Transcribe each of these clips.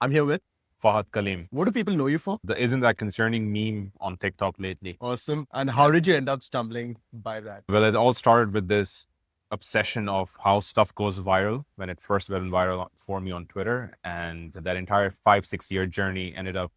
I'm here with. Fahad Kaleem. What do people know you for? The isn't that concerning meme on TikTok lately. Awesome. And how did you end up stumbling by that? Well, it all started with this obsession of how stuff goes viral when it first went viral for me on Twitter. And that entire 5-6 year journey ended up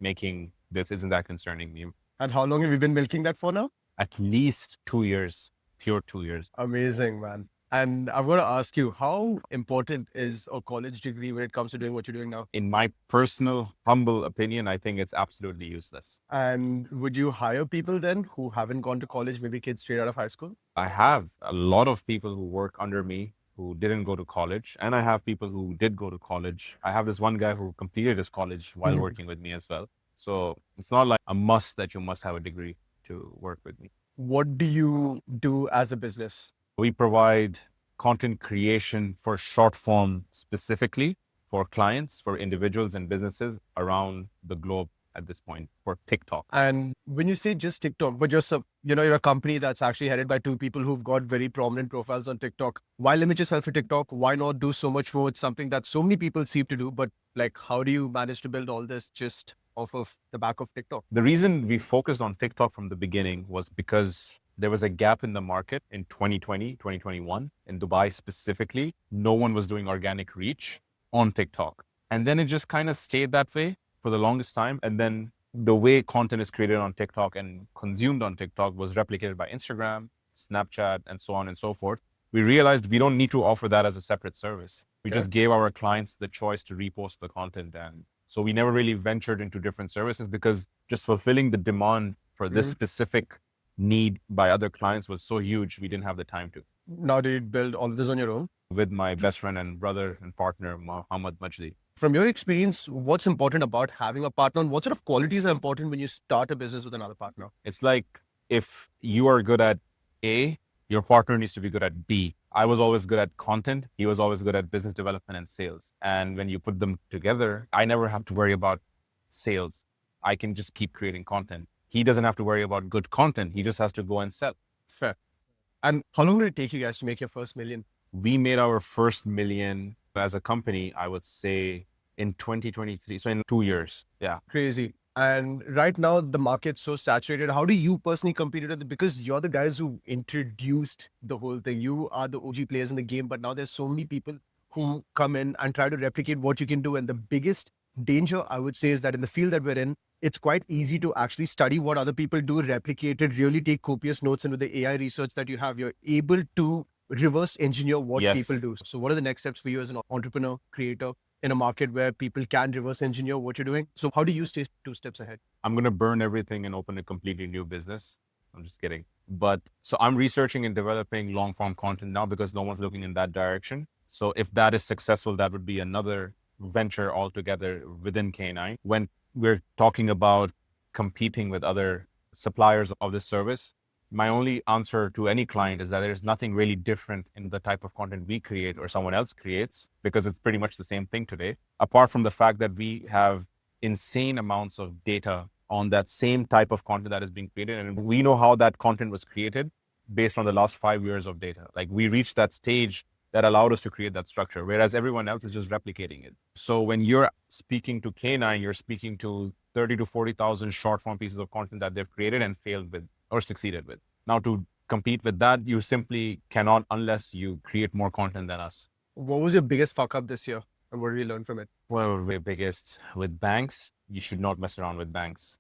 making this isn't that concerning meme. And how long have you been milking that for now? At least 2 years, pure 2 years. Amazing, man. And I've got to ask you, how important is a college degree when it comes to doing what you're doing now? In my personal, humble opinion, I think it's absolutely useless. And would you hire people then who haven't gone to college, maybe kids straight out of high school? I have a lot of people who work under me who didn't go to college, and I have people who did go to college. I have this one guy who completed his college while working with me as well. So it's not like a must that you must have a degree to work with me. What do you do as a business? We provide content creation for short form specifically for clients, for individuals and businesses around the globe at this point for TikTok. And when you say just TikTok, but just you're a company that's actually headed by two people who've got very prominent profiles on TikTok. Why limit yourself to TikTok? Why not do so much more? It's something that so many people seem to do, but like, how do you manage to build all this just off of the back of TikTok? The reason we focused on TikTok from the beginning was because there was a gap in the market in 2020, 2021, in Dubai specifically. No one was doing organic reach on TikTok. And then it just kind of stayed that way for the longest time. And then the way content is created on TikTok and consumed on TikTok was replicated by Instagram, Snapchat, and so on and so forth. We realized we don't need to offer that as a separate service. We just gave our clients the choice to repost the content. And so we never really ventured into different services because just fulfilling the demand for this specific need by other clients was so huge, we didn't have the time to. Now, do you build all of this on your own? With my best friend and brother and partner, Muhammad Majdi. From your experience, what's important about having a partner and what sort of qualities are important when you start a business with another partner? It's like if you are good at A, your partner needs to be good at B. I was always good at content. He was always good at business development and sales. And when you put them together, I never have to worry about sales. I can just keep creating content. He doesn't have to worry about good content. He just has to go and sell. Fair. And how long did it take you guys to make your first million? We made our first million as a company, I would say, in 2023. So in 2 years. Yeah. Crazy. And right now, the market's so saturated. How do you personally compete with it? Because you're the guys who introduced the whole thing. You are the OG players in the game, but now there's so many people who come in and try to replicate what you can do. And the biggest danger, I would say, is that in the field that we're in, it's quite easy to actually study what other people do, replicate it, really take copious notes. And with the AI research that you have, you're able to reverse engineer what people do. So what are the next steps for you as an entrepreneur, creator in a market where people can reverse engineer what you're doing? So how do you stay 2 steps ahead? I'm going to burn everything and open a completely new business. I'm just kidding. But so I'm researching and developing long form content now because no one's looking in that direction. So if that is successful, that would be another venture altogether within K9. When we're talking about competing with other suppliers of this service, my only answer to any client is that there's nothing really different in the type of content we create or someone else creates because it's pretty much the same thing today. Apart from the fact that we have insane amounts of data on that same type of content that is being created. And we know how that content was created based on the last 5 years of data. Like we reached that stage that allowed us to create that structure, whereas everyone else is just replicating it. So when you're speaking to K9, you're speaking to 30 to 40,000 short form pieces of content that they've created and failed with or succeeded with. Now to compete with that, you simply cannot unless you create more content than us. What was your biggest fuck up this year? And what did you learn from it? Well, the biggest with banks, you should not mess around with banks.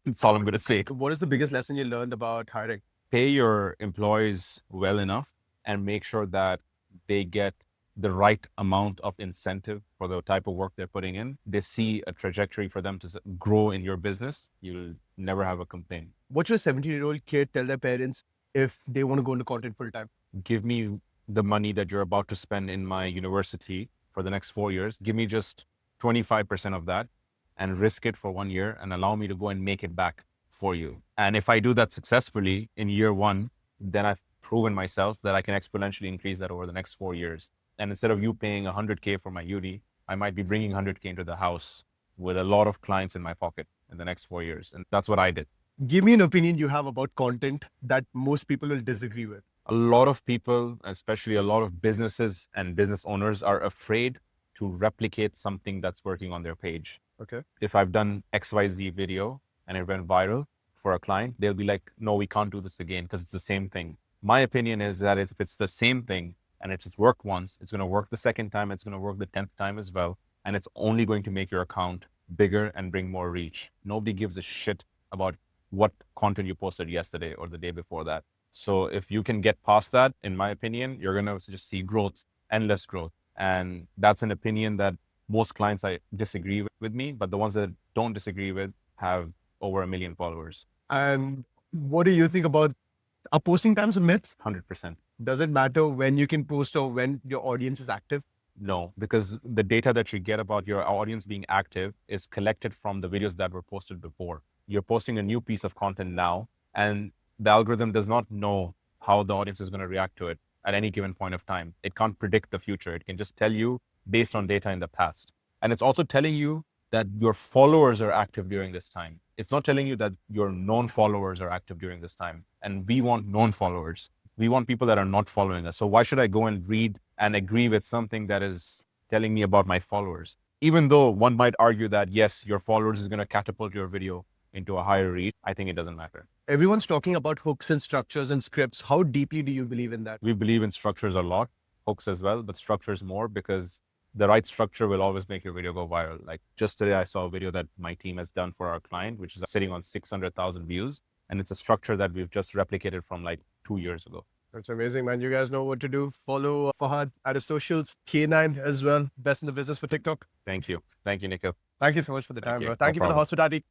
That's all I'm going to say. What is the biggest lesson you learned about hiring? Pay your employees well enough and make sure that they get the right amount of incentive for the type of work they're putting in. They see a trajectory for them to grow in your business. You'll never have a complaint. What should a 17-year-old kid tell their parents if they want to go into content full time? Give me the money that you're about to spend in my university for the next 4 years. Give me just 25% of that and risk it for 1 year and allow me to go and make it back for you. And if I do that successfully in year one, then I've proven myself that I can exponentially increase that over the next 4 years. And instead of you paying 100K for my uni, I might be bringing 100K into the house with a lot of clients in my pocket in the next 4 years. And that's what I did. Give me an opinion you have about content that most people will disagree with. A lot of people, especially a lot of businesses and business owners, are afraid to replicate something that's working on their page. Okay. If I've done XYZ video and it went viral for a client, they'll be like, no, we can't do this again because it's the same thing. My opinion is that if it's the same thing and it's worked once, it's going to work the second time, it's going to work the 10th time as well. And it's only going to make your account bigger and bring more reach. Nobody gives a shit about what content you posted yesterday or the day before that. So if you can get past that, in my opinion, you're going to just see growth, endless growth. And that's an opinion that most clients I disagree with me, but the ones that don't disagree with have over 1 million followers. And what do you think about, are posting times a myth? 100%. Does it matter when you can post or when your audience is active? No, because the data that you get about your audience being active is collected from the videos that were posted before. You're posting a new piece of content now, and the algorithm does not know how the audience is going to react to it at any given point of time. It can't predict the future. It can just tell you based on data in the past. And it's also telling you that your followers are active during this time. It's not telling you that your known followers are active during this time. And we want known followers. We want people that are not following us. So why should I go and read and agree with something that is telling me about my followers? Even though one might argue that, yes, your followers is going to catapult your video into a higher reach, I think it doesn't matter. Everyone's talking about hooks and structures and scripts. How deeply do you believe in that? We believe in structures a lot, hooks as well, but structures more because the right structure will always make your video go viral. Like just today, I saw a video that my team has done for our client, which is sitting on 600,000 views. And it's a structure that we've just replicated from like 2 years ago. That's amazing, man. You guys know what to do. Follow Fahad at his socials, K9 as well. Best in the business for TikTok. Thank you. Thank you, Nikhil. Thank you so much for the time, you. bro. No Thank you for the problem. hospitality.